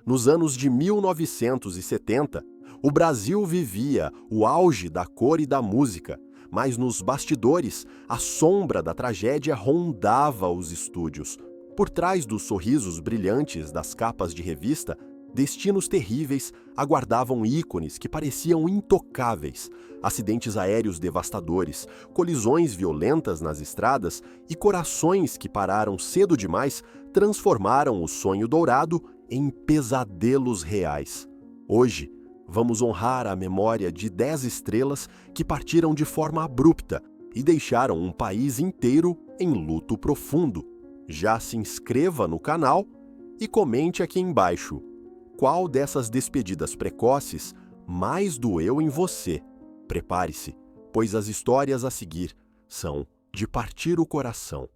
Nos anos de 1970, o Brasil vivia o auge da cor e da música, mas nos bastidores, a sombra da tragédia rondava os estúdios. Por trás dos sorrisos brilhantes das capas de revista, destinos terríveis aguardavam ícones que pareciam intocáveis, acidentes aéreos devastadores, colisões violentas nas estradas e corações que pararam cedo demais transformaram o sonho dourado em pesadelos reais. Hoje, vamos honrar a memória de 10 estrelas que partiram de forma abrupta e deixaram um país inteiro em luto profundo. Já se inscreva no canal e comente aqui embaixo qual dessas despedidas precoces mais doeu em você. Prepare-se, pois as histórias a seguir são de partir o coração.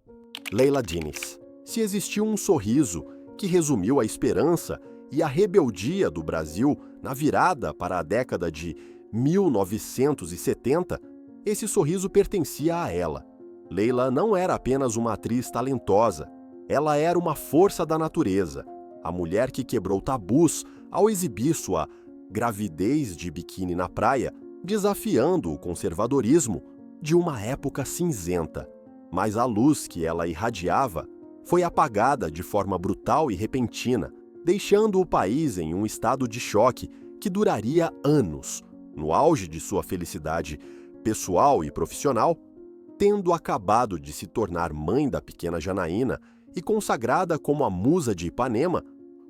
Leila Diniz. Se existiu um sorriso que resumiu a esperança e a rebeldia do Brasil na virada para a década de 1970, esse sorriso pertencia a ela. Leila não era apenas uma atriz talentosa, ela era uma força da natureza, a mulher que quebrou tabus ao exibir sua gravidez de biquíni na praia, desafiando o conservadorismo de uma época cinzenta. Mas a luz que ela irradiava foi apagada de forma brutal e repentina, deixando o país em um estado de choque que duraria anos. No auge de sua felicidade pessoal e profissional, tendo acabado de se tornar mãe da pequena Janaína e consagrada como a musa de Ipanema,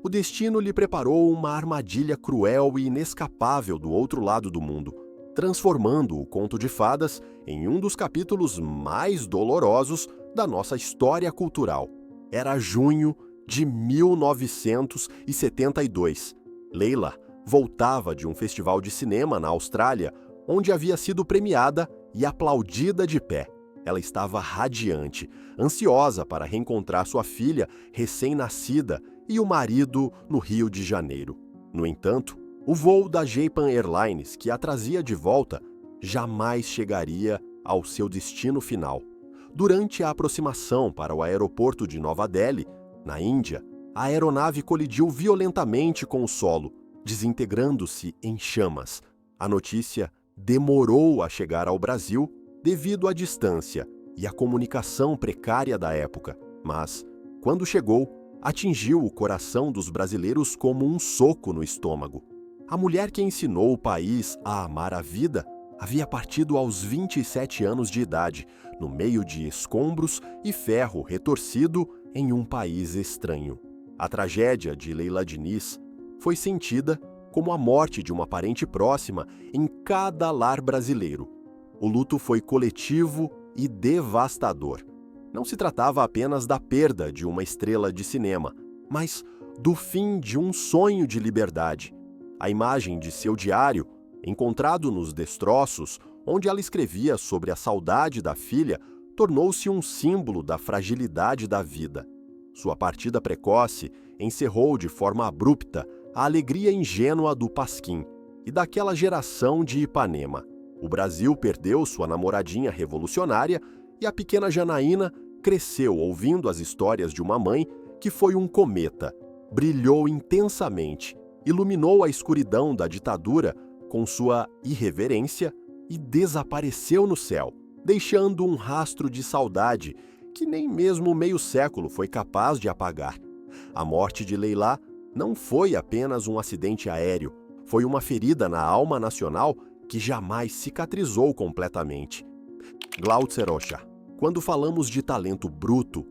o destino lhe preparou uma armadilha cruel e inescapável do outro lado do mundo, transformando o conto de fadas em um dos capítulos mais dolorosos da nossa história cultural. Era junho de 1972. Leila voltava de um festival de cinema na Austrália, onde havia sido premiada e aplaudida de pé. Ela estava radiante, ansiosa para reencontrar sua filha recém-nascida e o marido no Rio de Janeiro. No entanto, o voo da Japan Airlines, que a trazia de volta, jamais chegaria ao seu destino final. Durante a aproximação para o aeroporto de Nova Delhi, na Índia, a aeronave colidiu violentamente com o solo, desintegrando-se em chamas. A notícia demorou a chegar ao Brasil devido à distância e à comunicação precária da época, mas, quando chegou, atingiu o coração dos brasileiros como um soco no estômago. A mulher que ensinou o país a amar a vida havia partido aos 27 anos de idade, no meio de escombros e ferro retorcido em um país estranho. A tragédia de Leila Diniz foi sentida como a morte de uma parente próxima em cada lar brasileiro. O luto foi coletivo e devastador. Não se tratava apenas da perda de uma estrela de cinema, mas do fim de um sonho de liberdade. A imagem de seu diário, encontrado nos destroços, onde ela escrevia sobre a saudade da filha, tornou-se um símbolo da fragilidade da vida. Sua partida precoce encerrou de forma abrupta a alegria ingênua do Pasquim e daquela geração de Ipanema. O Brasil perdeu sua namoradinha revolucionária e a pequena Janaína cresceu ouvindo as histórias de uma mãe que foi um cometa, brilhou intensamente, iluminou a escuridão da ditadura com sua irreverência e desapareceu no céu, deixando um rastro de saudade que nem mesmo meio século foi capaz de apagar. A morte de Leila não foi apenas um acidente aéreo, foi uma ferida na alma nacional que jamais cicatrizou completamente. Glaucer Rocha. Quando falamos de talento bruto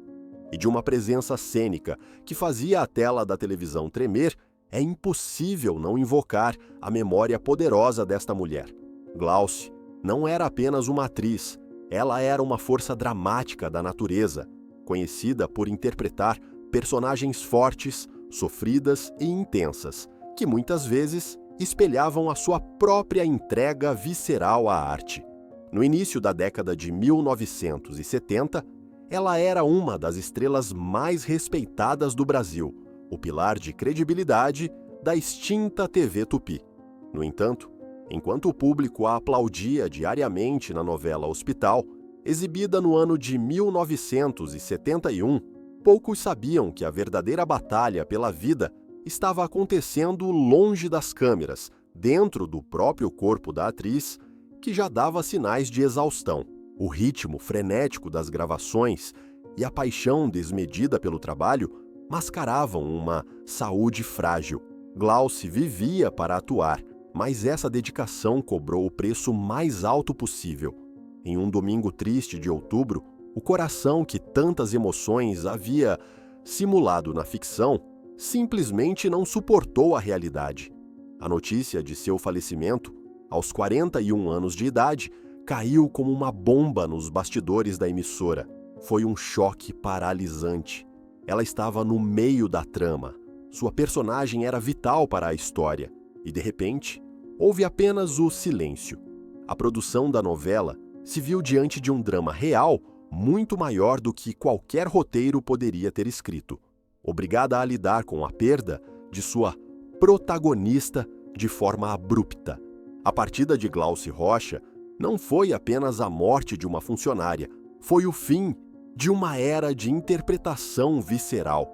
e de uma presença cênica que fazia a tela da televisão tremer, é impossível não invocar a memória poderosa desta mulher. Glauce não era apenas uma atriz, ela era uma força dramática da natureza, conhecida por interpretar personagens fortes, sofridas e intensas, que muitas vezes espelhavam a sua própria entrega visceral à arte. No início da década de 1970, ela era uma das estrelas mais respeitadas do Brasil, o pilar de credibilidade da extinta TV Tupi. No entanto, enquanto o público a aplaudia diariamente na novela Hospital, exibida no ano de 1971, poucos sabiam que a verdadeira batalha pela vida estava acontecendo longe das câmeras, dentro do próprio corpo da atriz, que já dava sinais de exaustão. O ritmo frenético das gravações e a paixão desmedida pelo trabalho mascaravam uma saúde frágil. Glauce vivia para atuar, mas essa dedicação cobrou o preço mais alto possível. Em um domingo triste de outubro, o coração que tantas emoções havia simulado na ficção simplesmente não suportou a realidade. A notícia de seu falecimento, aos 41 anos de idade, caiu como uma bomba nos bastidores da emissora. Foi um choque paralisante. Ela estava no meio da trama. Sua personagem era vital para a história. E, de repente, houve apenas o silêncio. A produção da novela se viu diante de um drama real muito maior do que qualquer roteiro poderia ter escrito. Obrigada a lidar com a perda de sua protagonista de forma abrupta. A partida de Glauce Rocha não foi apenas a morte de uma funcionária, foi o fim de uma era de interpretação visceral.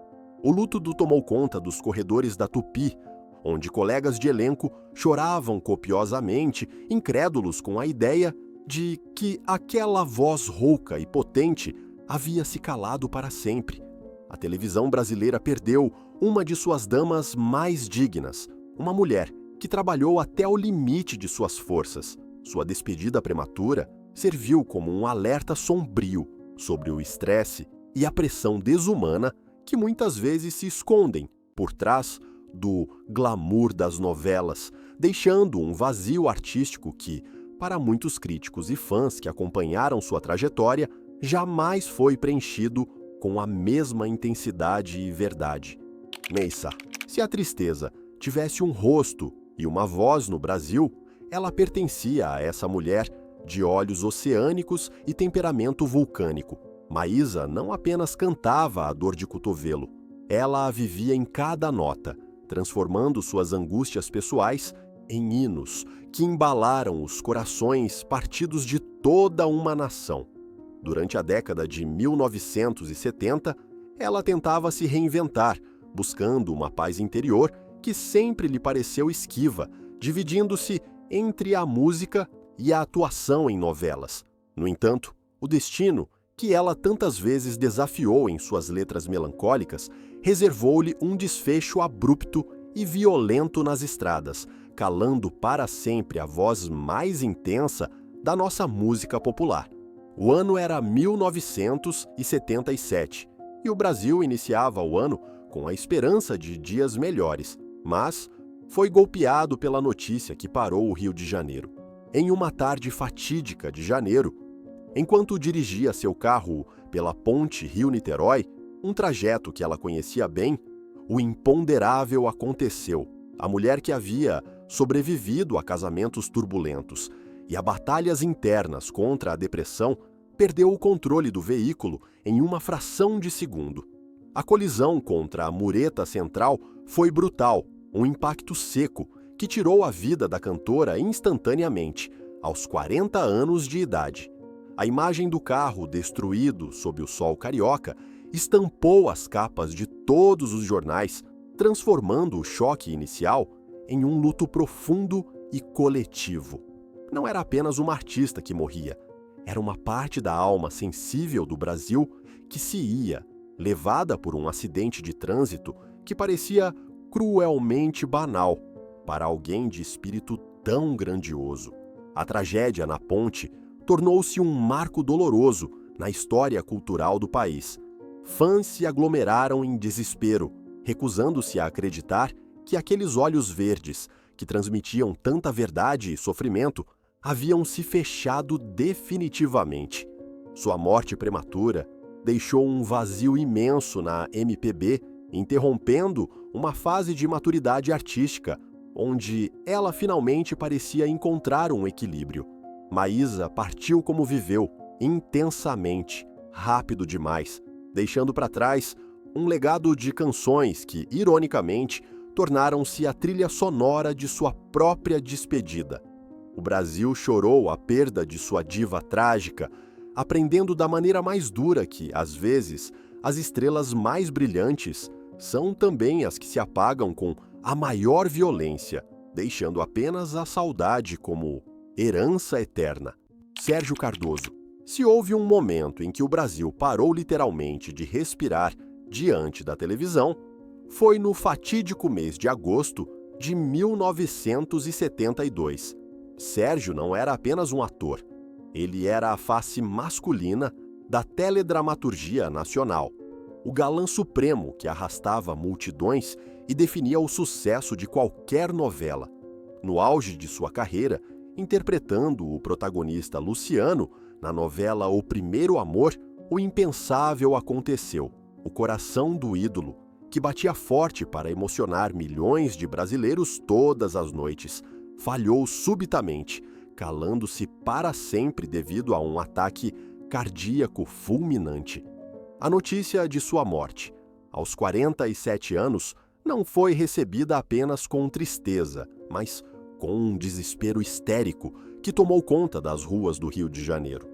O luto tomou conta dos corredores da Tupi, onde colegas de elenco choravam copiosamente, incrédulos com a ideia de que aquela voz rouca e potente havia se calado para sempre. A televisão brasileira perdeu uma de suas damas mais dignas, uma mulher que trabalhou até o limite de suas forças. Sua despedida prematura serviu como um alerta sombrio sobre o estresse e a pressão desumana que muitas vezes se escondem por trás do glamour das novelas, deixando um vazio artístico que, para muitos críticos e fãs que acompanharam sua trajetória, jamais foi preenchido com a mesma intensidade e verdade. Meissa, se a tristeza tivesse um rosto e uma voz no Brasil, ela pertencia a essa mulher de olhos oceânicos e temperamento vulcânico. Maísa não apenas cantava a dor de cotovelo, ela a vivia em cada nota, transformando suas angústias pessoais em hinos que embalaram os corações partidos de toda uma nação. Durante a década de 1970, ela tentava se reinventar, buscando uma paz interior que sempre lhe pareceu esquiva, dividindo-se entre a música e a atuação em novelas. No entanto, o destino, que ela tantas vezes desafiou em suas letras melancólicas, reservou-lhe um desfecho abrupto e violento nas estradas, calando para sempre a voz mais intensa da nossa música popular. O ano era 1977 e o Brasil iniciava o ano com a esperança de dias melhores, mas foi golpeado pela notícia que parou o Rio de Janeiro. Em uma tarde fatídica de janeiro, enquanto dirigia seu carro pela ponte Rio-Niterói, um trajeto que ela conhecia bem, o imponderável aconteceu. A mulher que havia sobrevivido a casamentos turbulentos e a batalhas internas contra a depressão perdeu o controle do veículo em uma fração de segundo. A colisão contra a mureta central foi brutal, um impacto seco que tirou a vida da cantora instantaneamente, aos 40 anos de idade. A imagem do carro destruído sob o sol carioca estampou as capas de todos os jornais, transformando o choque inicial em um luto profundo e coletivo. Não era apenas uma artista que morria, era uma parte da alma sensível do Brasil que se ia, levada por um acidente de trânsito que parecia cruelmente banal para alguém de espírito tão grandioso. A tragédia na ponte tornou-se um marco doloroso na história cultural do país. Fãs se aglomeraram em desespero, recusando-se a acreditar que aqueles olhos verdes, que transmitiam tanta verdade e sofrimento, haviam se fechado definitivamente. Sua morte prematura deixou um vazio imenso na MPB, interrompendo uma fase de maturidade artística, onde ela finalmente parecia encontrar um equilíbrio. Maísa partiu como viveu, intensamente, rápido demais, deixando para trás um legado de canções que, ironicamente, tornaram-se a trilha sonora de sua própria despedida. O Brasil chorou a perda de sua diva trágica, aprendendo da maneira mais dura que, às vezes, as estrelas mais brilhantes são também as que se apagam com a maior violência, deixando apenas a saudade como herança eterna. Sérgio Cardoso. Se houve um momento em que o Brasil parou literalmente de respirar diante da televisão, foi no fatídico mês de agosto de 1972. Sérgio não era apenas um ator, ele era a face masculina da teledramaturgia nacional, o galã supremo que arrastava multidões e definia o sucesso de qualquer novela. No auge de sua carreira, interpretando o protagonista Luciano na novela O Primeiro Amor, o impensável aconteceu. O coração do ídolo, que batia forte para emocionar milhões de brasileiros todas as noites, falhou subitamente, calando-se para sempre devido a um ataque cardíaco fulminante. A notícia de sua morte, aos 47 anos, não foi recebida apenas com tristeza, mas com um desespero histérico que tomou conta das ruas do Rio de Janeiro.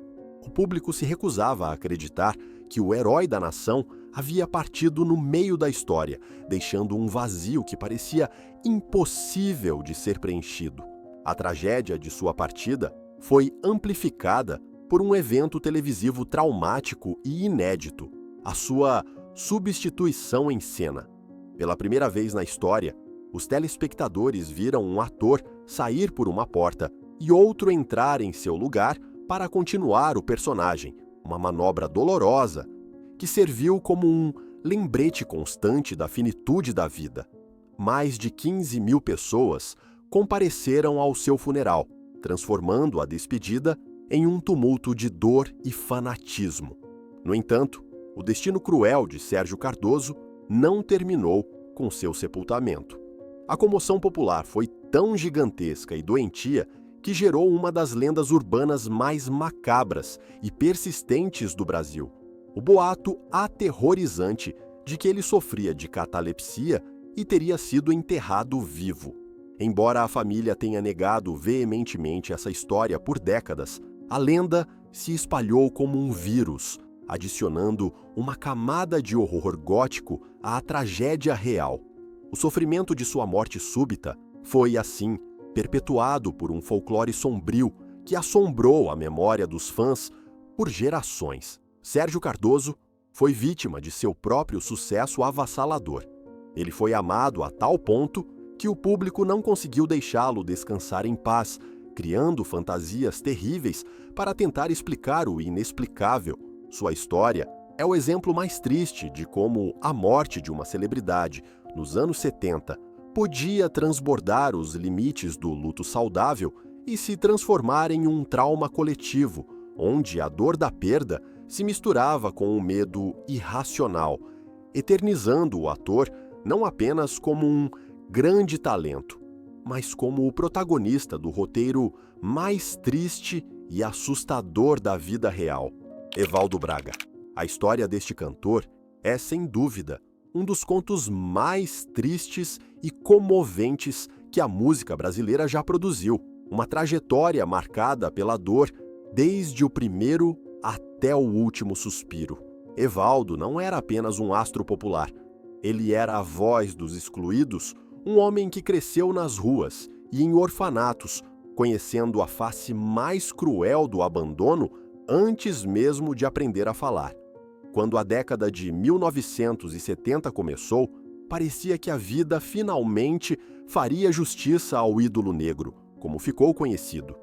O público se recusava a acreditar que o herói da nação havia partido no meio da história, deixando um vazio que parecia impossível de ser preenchido. A tragédia de sua partida foi amplificada por um evento televisivo traumático e inédito, a sua substituição em cena. Pela primeira vez na história, os telespectadores viram um ator sair por uma porta e outro entrar em seu lugar para continuar o personagem, uma manobra dolorosa que serviu como um lembrete constante da finitude da vida. Mais de 15 mil pessoas compareceram ao seu funeral, transformando a despedida em um tumulto de dor e fanatismo. No entanto, o destino cruel de Sérgio Cardoso não terminou com seu sepultamento. A comoção popular foi tão gigantesca e doentia que gerou uma das lendas urbanas mais macabras e persistentes do Brasil. O boato aterrorizante de que ele sofria de catalepsia e teria sido enterrado vivo. Embora a família tenha negado veementemente essa história por décadas, a lenda se espalhou como um vírus, adicionando uma camada de horror gótico à tragédia real. O sofrimento de sua morte súbita foi, assim, perpetuado por um folclore sombrio que assombrou a memória dos fãs por gerações. Sérgio Cardoso foi vítima de seu próprio sucesso avassalador. Ele foi amado a tal ponto que o público não conseguiu deixá-lo descansar em paz, criando fantasias terríveis para tentar explicar o inexplicável. Sua história é o exemplo mais triste de como a morte de uma celebridade, nos anos 70, podia transbordar os limites do luto saudável e se transformar em um trauma coletivo, onde a dor da perda se misturava com o medo irracional, eternizando o ator não apenas como um grande talento, mas como o protagonista do roteiro mais triste e assustador da vida real. Evaldo Braga. A história deste cantor é, sem dúvida, um dos contos mais tristes e comoventes que a música brasileira já produziu. Uma trajetória marcada pela dor desde o primeiro até o último suspiro. Evaldo não era apenas um astro popular. Ele era a voz dos excluídos, um homem que cresceu nas ruas e em orfanatos, conhecendo a face mais cruel do abandono antes mesmo de aprender a falar. Quando a década de 1970 começou, parecia que a vida finalmente faria justiça ao ídolo negro, como ficou conhecido.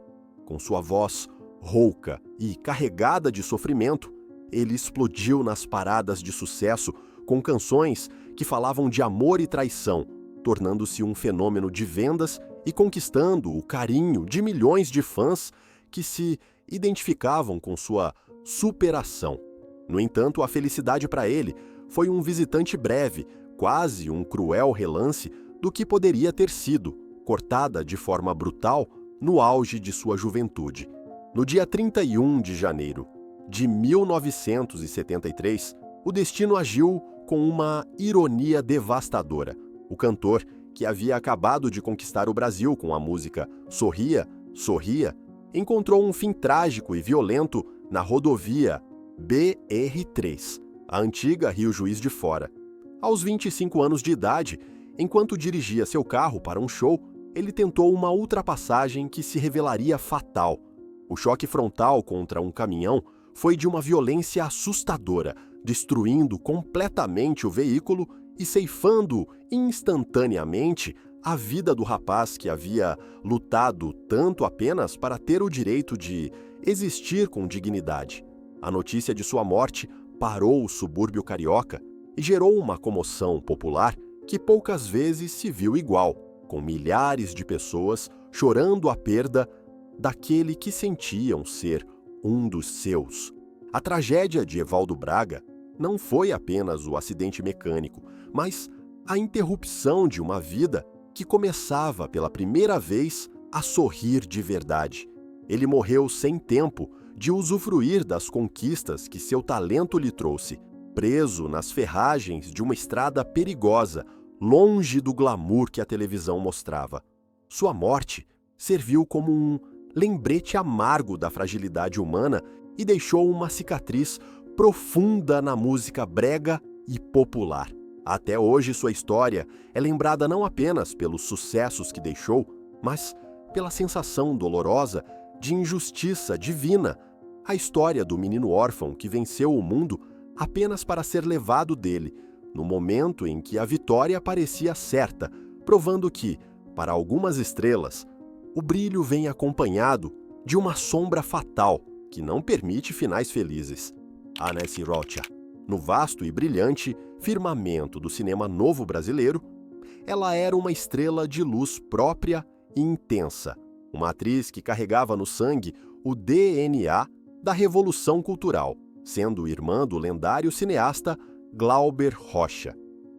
Com sua voz rouca e carregada de sofrimento, ele explodiu nas paradas de sucesso com canções que falavam de amor e traição, tornando-se um fenômeno de vendas e conquistando o carinho de milhões de fãs que se identificavam com sua superação. No entanto, a felicidade para ele foi um visitante breve, quase um cruel relance do que poderia ter sido, cortada de forma brutal no auge de sua juventude. No dia 31 de janeiro de 1973, o destino agiu com uma ironia devastadora. O cantor, que havia acabado de conquistar o Brasil com a música Sorria, Sorria, encontrou um fim trágico e violento na rodovia BR-3, a antiga Rio Juiz de Fora. Aos 25 anos de idade, enquanto dirigia seu carro para um show, ele tentou uma ultrapassagem que se revelaria fatal. O choque frontal contra um caminhão foi de uma violência assustadora, destruindo completamente o veículo e ceifando instantaneamente a vida do rapaz que havia lutado tanto apenas para ter o direito de existir com dignidade. A notícia de sua morte parou o subúrbio carioca e gerou uma comoção popular que poucas vezes se viu igual, com milhares de pessoas chorando a perda daquele que sentiam ser um dos seus. A tragédia de Evaldo Braga não foi apenas o acidente mecânico, mas a interrupção de uma vida que começava pela primeira vez a sorrir de verdade. Ele morreu sem tempo de usufruir das conquistas que seu talento lhe trouxe, preso nas ferragens de uma estrada perigosa, longe do glamour que a televisão mostrava. Sua morte serviu como um lembrete amargo da fragilidade humana e deixou uma cicatriz profunda na música brega e popular. Até hoje, sua história é lembrada não apenas pelos sucessos que deixou, mas pela sensação dolorosa de injustiça divina, a história do menino órfão que venceu o mundo apenas para ser levado dele, no momento em que a vitória parecia certa, provando que, para algumas estrelas, o brilho vem acompanhado de uma sombra fatal que não permite finais felizes. Anesi Rocha. No vasto e brilhante firmamento do cinema novo brasileiro, ela era uma estrela de luz própria e intensa, uma atriz que carregava no sangue o DNA da Revolução Cultural, sendo irmã do lendário cineasta Glauber Rocha.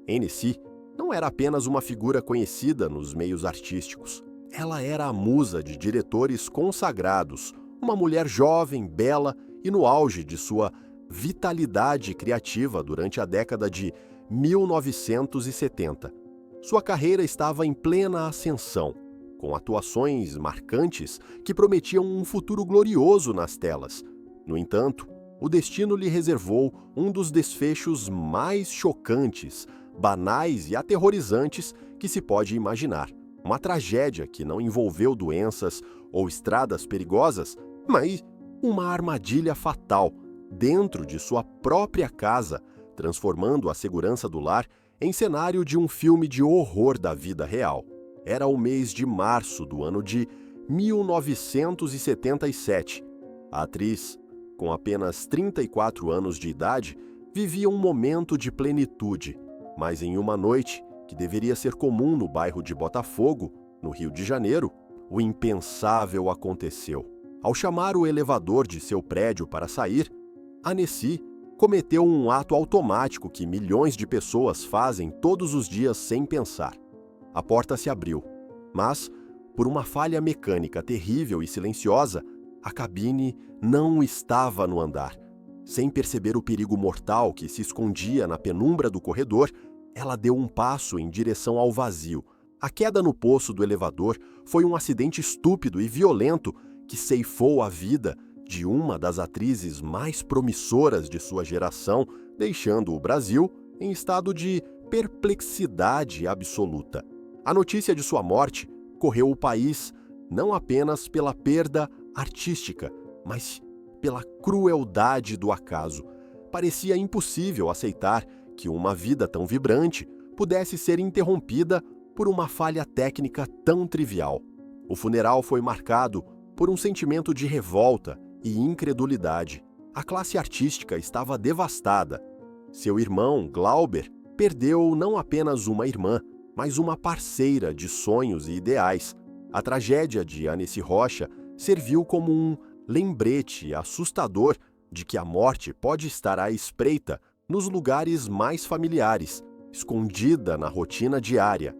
Anesi não era apenas uma figura conhecida nos meios artísticos. Ela era a musa de diretores consagrados, uma mulher jovem, bela e no auge de sua vitalidade criativa durante a década de 1970. Sua carreira estava em plena ascensão, com atuações marcantes que prometiam um futuro glorioso nas telas. No entanto, o destino lhe reservou um dos desfechos mais chocantes, banais e aterrorizantes que se pode imaginar. Uma tragédia que não envolveu doenças ou estradas perigosas, mas uma armadilha fatal dentro de sua própria casa, transformando a segurança do lar em cenário de um filme de horror da vida real. Era o mês de março do ano de 1977. A atriz, com apenas 34 anos de idade, vivia um momento de plenitude, mas em uma noite que deveria ser comum no bairro de Botafogo, no Rio de Janeiro, o impensável aconteceu. Ao chamar o elevador de seu prédio para sair, Anesi cometeu um ato automático que milhões de pessoas fazem todos os dias sem pensar. A porta se abriu, mas, por uma falha mecânica terrível e silenciosa, a cabine não estava no andar. Sem perceber o perigo mortal que se escondia na penumbra do corredor, ela deu um passo em direção ao vazio. A queda no poço do elevador foi um acidente estúpido e violento que ceifou a vida de uma das atrizes mais promissoras de sua geração, deixando o Brasil em estado de perplexidade absoluta. A notícia de sua morte correu o país não apenas pela perda artística, mas pela crueldade do acaso. Parecia impossível aceitar que uma vida tão vibrante pudesse ser interrompida por uma falha técnica tão trivial. O funeral foi marcado por um sentimento de revolta e incredulidade. A classe artística estava devastada. Seu irmão, Glauber, perdeu não apenas uma irmã, mas uma parceira de sonhos e ideais. A tragédia de Anesi Rocha serviu como um lembrete assustador de que a morte pode estar à espreita nos lugares mais familiares, escondida na rotina diária.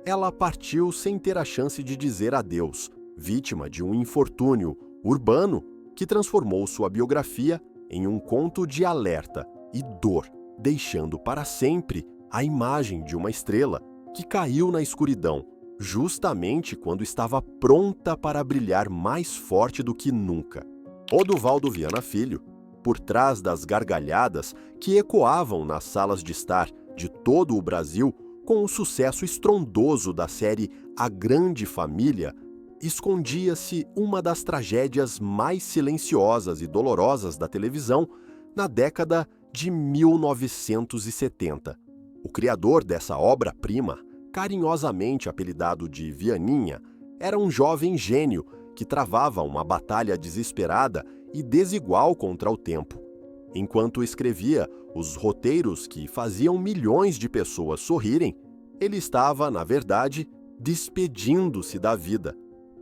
Ela partiu sem ter a chance de dizer adeus, vítima de um infortúnio urbano que transformou sua biografia em um conto de alerta e dor, deixando para sempre a imagem de uma estrela que caiu na escuridão, justamente quando estava pronta para brilhar mais forte do que nunca. Oduvaldo Viana Filho, por trás das gargalhadas que ecoavam nas salas de estar, de todo o Brasil com o sucesso estrondoso da série A Grande Família, escondia-se uma das tragédias mais silenciosas e dolorosas da televisão na década de 1970. O criador dessa obra-prima, carinhosamente apelidado de Vianinha, era um jovem gênio que travava uma batalha desesperada e desigual contra o tempo. Enquanto escrevia os roteiros que faziam milhões de pessoas sorrirem, ele estava, na verdade, despedindo-se da vida.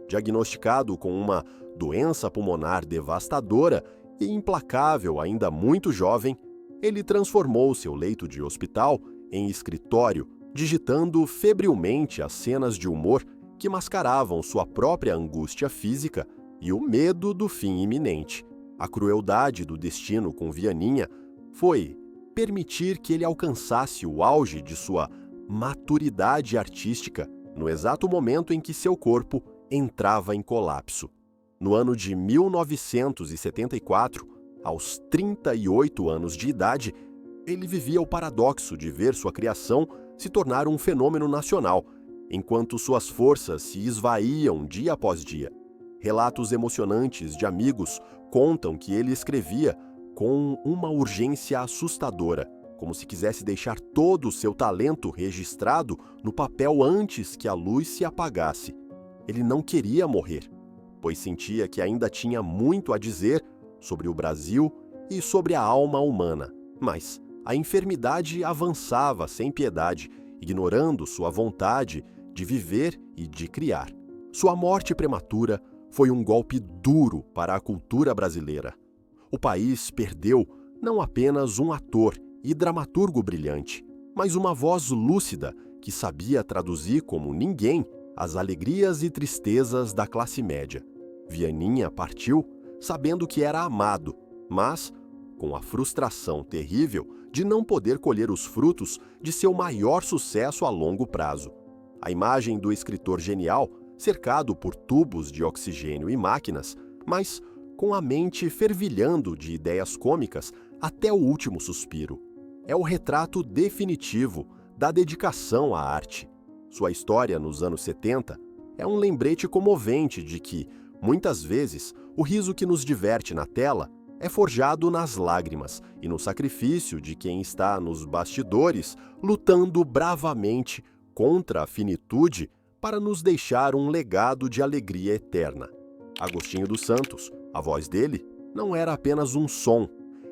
Diagnosticado com uma doença pulmonar devastadora e implacável ainda muito jovem, ele transformou seu leito de hospital em escritório, digitando febrilmente as cenas de humor que mascaravam sua própria angústia física e o medo do fim iminente. A crueldade do destino com Vianinha foi permitir que ele alcançasse o auge de sua maturidade artística no exato momento em que seu corpo entrava em colapso. No ano de 1974, aos 38 anos de idade, ele vivia o paradoxo de ver sua criação se tornar um fenômeno nacional, enquanto suas forças se esvaíam dia após dia. Relatos emocionantes de amigos contam que ele escrevia com uma urgência assustadora, como se quisesse deixar todo o seu talento registrado no papel antes que a luz se apagasse. Ele não queria morrer, pois sentia que ainda tinha muito a dizer sobre o Brasil e sobre a alma humana. Mas a enfermidade avançava sem piedade, ignorando sua vontade de viver e de criar. Sua morte prematura foi um golpe duro para a cultura brasileira. O país perdeu não apenas um ator e dramaturgo brilhante, mas uma voz lúcida que sabia traduzir como ninguém as alegrias e tristezas da classe média. Vianinha partiu sabendo que era amado, mas com a frustração terrível de não poder colher os frutos de seu maior sucesso a longo prazo. A imagem do escritor genial, cercado por tubos de oxigênio e máquinas, mas com a mente fervilhando de ideias cômicas até o último suspiro. É o retrato definitivo da dedicação à arte. Sua história nos anos 70 é um lembrete comovente de que, muitas vezes, o riso que nos diverte na tela é forjado nas lágrimas e no sacrifício de quem está nos bastidores lutando bravamente contra a finitude para nos deixar um legado de alegria eterna. Agostinho dos Santos, a voz dele, não era apenas um som,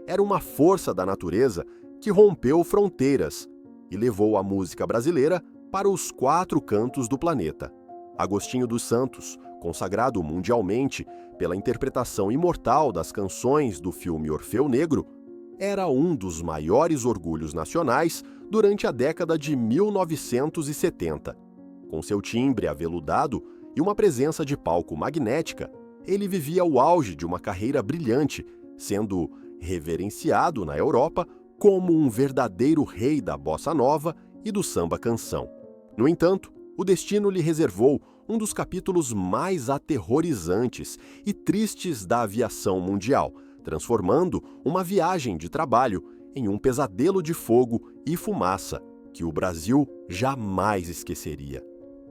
era uma força da natureza que rompeu fronteiras e levou a música brasileira para os 4 cantos do planeta. Agostinho dos Santos, consagrado mundialmente pela interpretação imortal das canções do filme Orfeu Negro, era um dos maiores orgulhos nacionais durante a década de 1970. Com seu timbre aveludado e uma presença de palco magnética, ele vivia o auge de uma carreira brilhante, sendo reverenciado na Europa como um verdadeiro rei da bossa nova e do samba-canção. No entanto, o destino lhe reservou um dos capítulos mais aterrorizantes e tristes da aviação mundial, transformando uma viagem de trabalho em um pesadelo de fogo e fumaça que o Brasil jamais esqueceria.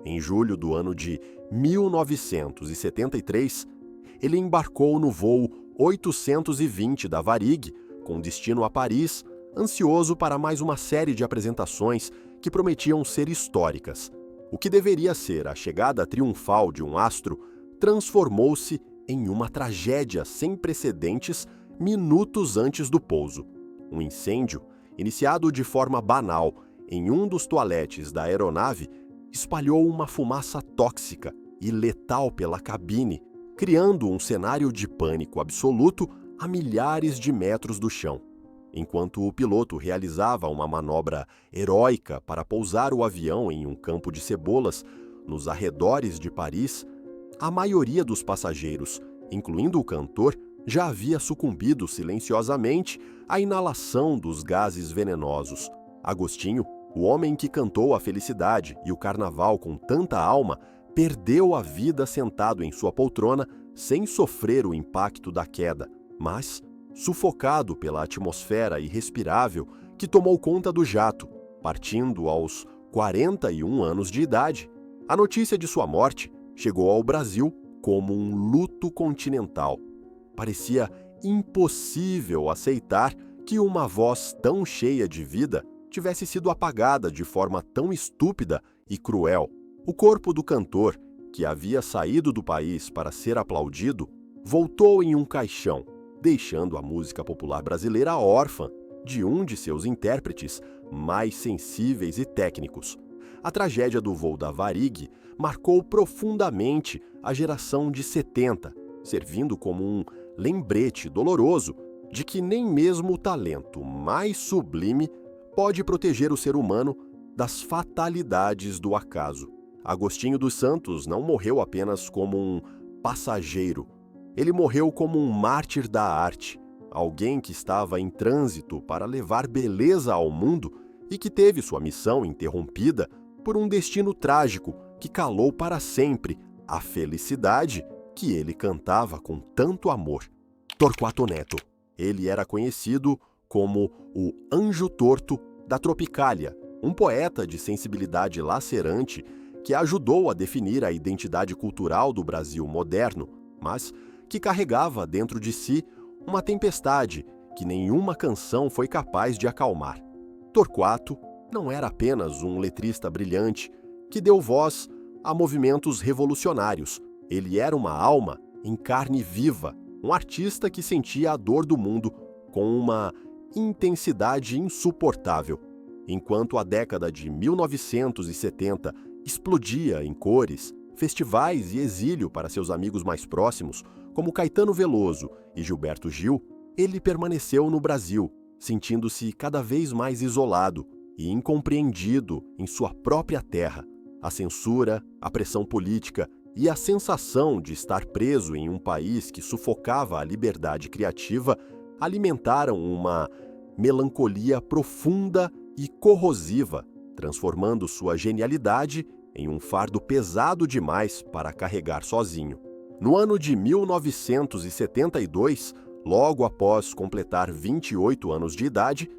Em julho do ano de 1973, ele embarcou no voo 820 da Varig, com destino a Paris, ansioso para mais uma série de apresentações que prometiam ser históricas. O que deveria ser a chegada triunfal de um astro transformou-se em uma tragédia sem precedentes minutos antes do pouso. Um incêndio, iniciado de forma banal em um dos toaletes da aeronave, espalhou uma fumaça tóxica e letal pela cabine, criando um cenário de pânico absoluto a milhares de metros do chão. Enquanto o piloto realizava uma manobra heróica para pousar o avião em um campo de cebolas nos arredores de Paris, a maioria dos passageiros, incluindo o cantor, já havia sucumbido silenciosamente à inalação dos gases venenosos. Agostinho, o homem que cantou a felicidade e o carnaval com tanta alma, perdeu a vida sentado em sua poltrona sem sofrer o impacto da queda, mas sufocado pela atmosfera irrespirável que tomou conta do jato, partindo aos 41 anos de idade. A notícia de sua morte chegou ao Brasil como um luto continental. Parecia impossível aceitar que uma voz tão cheia de vida tivesse sido apagada de forma tão estúpida e cruel. O corpo do cantor, que havia saído do país para ser aplaudido, voltou em um caixão, deixando a música popular brasileira órfã de um de seus intérpretes mais sensíveis e técnicos. A tragédia do voo da Varig marcou profundamente a geração de 70, servindo como um lembrete doloroso de que nem mesmo o talento mais sublime pode proteger o ser humano das fatalidades do acaso. Agostinho dos Santos não morreu apenas como um passageiro. Ele morreu como um mártir da arte, alguém que estava em trânsito para levar beleza ao mundo e que teve sua missão interrompida por um destino trágico que calou para sempre a felicidade que ele cantava com tanto amor. Torquato Neto. Ele era conhecido como o Anjo Torto da Tropicália, um poeta de sensibilidade lacerante que ajudou a definir a identidade cultural do Brasil moderno, mas que carregava dentro de si uma tempestade que nenhuma canção foi capaz de acalmar. Torquato não era apenas um letrista brilhante que deu voz a movimentos revolucionários. Ele era uma alma em carne viva, um artista que sentia a dor do mundo com uma intensidade insuportável. Enquanto a década de 1970 explodia em cores, festivais e exílio para seus amigos mais próximos, como Caetano Veloso e Gilberto Gil, ele permaneceu no Brasil, sentindo-se cada vez mais isolado e incompreendido em sua própria terra. A censura, a pressão política e a sensação de estar preso em um país que sufocava a liberdade criativa alimentaram uma melancolia profunda e corrosiva, transformando sua genialidade em um fardo pesado demais para carregar sozinho. No ano de 1972, logo após completar 28 anos de idade,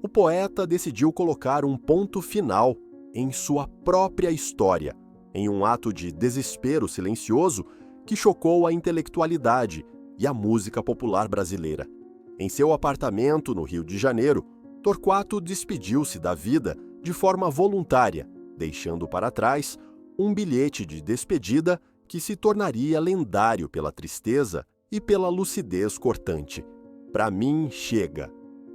o poeta decidiu colocar um ponto final em sua própria história, em um ato de desespero silencioso que chocou a intelectualidade e a música popular brasileira. Em seu apartamento no Rio de Janeiro, Torquato despediu-se da vida de forma voluntária, deixando para trás um bilhete de despedida que se tornaria lendário pela tristeza e pela lucidez cortante. Para mim, chega.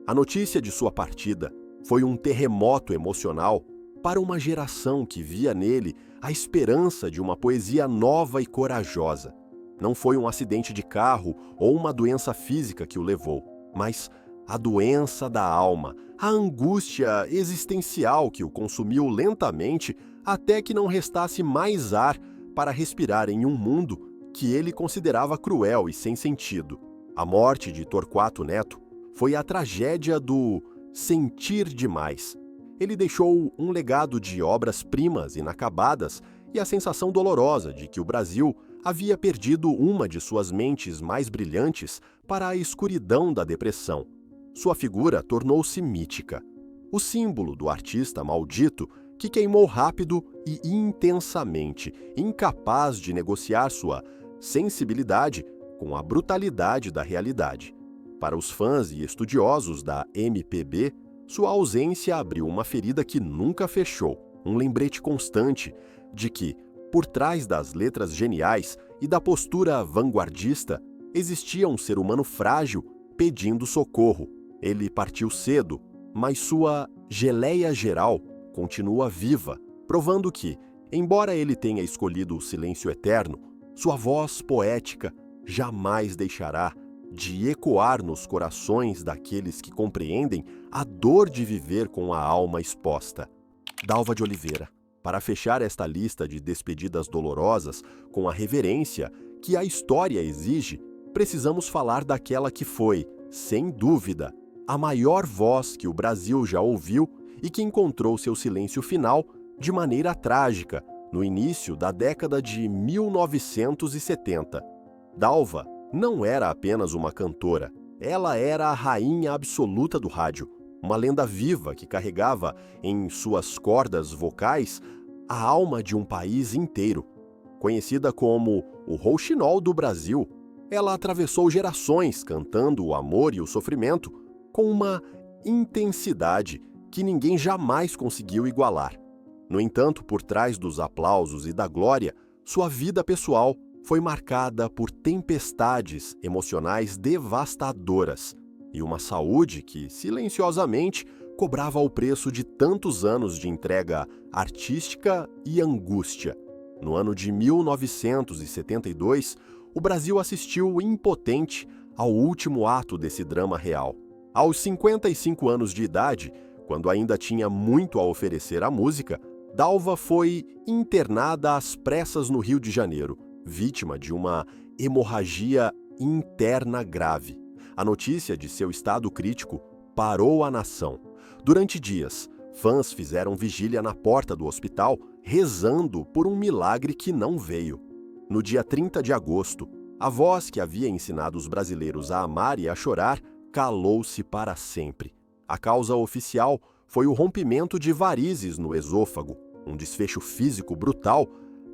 A notícia de sua partida foi um terremoto emocional para uma geração que via nele a esperança de uma poesia nova e corajosa. Não foi um acidente de carro ou uma doença física que o levou, mas a doença da alma, a angústia existencial que o consumiu lentamente até que não restasse mais ar para respirar em um mundo que ele considerava cruel e sem sentido. A morte de Torquato Neto foi a tragédia do sentir demais. Ele deixou um legado de obras-primas inacabadas e a sensação dolorosa de que o Brasil havia perdido uma de suas mentes mais brilhantes para a escuridão da depressão. Sua figura tornou-se mítica, o símbolo do artista maldito que queimou rápido e intensamente, incapaz de negociar sua sensibilidade com a brutalidade da realidade. Para os fãs e estudiosos da MPB, sua ausência abriu uma ferida que nunca fechou, um lembrete constante de que, por trás das letras geniais e da postura vanguardista, existia um ser humano frágil pedindo socorro. Ele partiu cedo, mas sua geleia geral continua viva, provando que, embora ele tenha escolhido o silêncio eterno, sua voz poética jamais deixará de ecoar nos corações daqueles que compreendem a dor de viver com a alma exposta. Dalva de Oliveira. Para fechar esta lista de despedidas dolorosas com a reverência que a história exige, precisamos falar daquela que foi, sem dúvida, a maior voz que o Brasil já ouviu e que encontrou seu silêncio final de maneira trágica no início da década de 1970. Dalva não era apenas uma cantora, ela era a rainha absoluta do rádio, uma lenda viva que carregava em suas cordas vocais a alma de um país inteiro. Conhecida como o Rouxinol do Brasil, ela atravessou gerações cantando o amor e o sofrimento com uma intensidade que ninguém jamais conseguiu igualar. No entanto, por trás dos aplausos e da glória, sua vida pessoal foi marcada por tempestades emocionais devastadoras e uma saúde que, silenciosamente, cobrava o preço de tantos anos de entrega artística e angústia. No ano de 1972, o Brasil assistiu impotente ao último ato desse drama real. Aos 55 anos de idade, quando ainda tinha muito a oferecer à música, Dalva foi internada às pressas no Rio de Janeiro, vítima de uma hemorragia interna grave. A notícia de seu estado crítico parou a nação. Durante dias, fãs fizeram vigília na porta do hospital, rezando por um milagre que não veio. No dia 30 de agosto, a voz que havia ensinado os brasileiros a amar e a chorar calou-se para sempre. A causa oficial foi o rompimento de varizes no esôfago, um desfecho físico brutal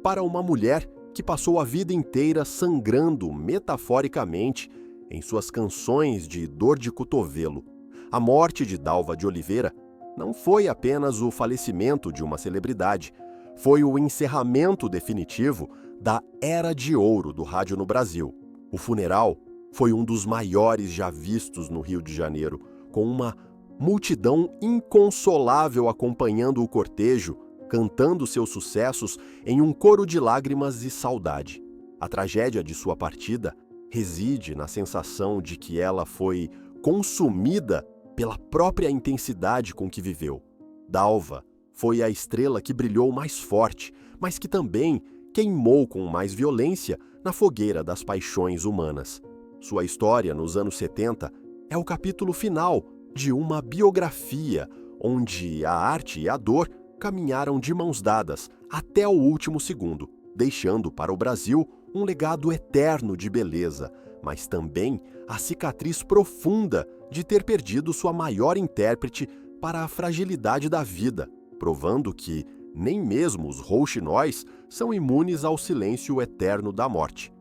para uma mulher que passou a vida inteira sangrando metaforicamente em suas canções de dor de cotovelo. A morte de Dalva de Oliveira não foi apenas o falecimento de uma celebridade, foi o encerramento definitivo da Era de Ouro do rádio no Brasil. O funeral foi um dos maiores já vistos no Rio de Janeiro, com uma multidão inconsolável acompanhando o cortejo, cantando seus sucessos em um coro de lágrimas e saudade. A tragédia de sua partida reside na sensação de que ela foi consumida pela própria intensidade com que viveu. Dalva foi a estrela que brilhou mais forte, mas que também queimou com mais violência na fogueira das paixões humanas. Sua história nos anos 70 é o capítulo final de uma biografia onde a arte e a dor caminharam de mãos dadas até o último segundo, deixando para o Brasil um legado eterno de beleza, mas também a cicatriz profunda de ter perdido sua maior intérprete para a fragilidade da vida, provando que nem mesmo os rouxinóis são imunes ao silêncio eterno da morte.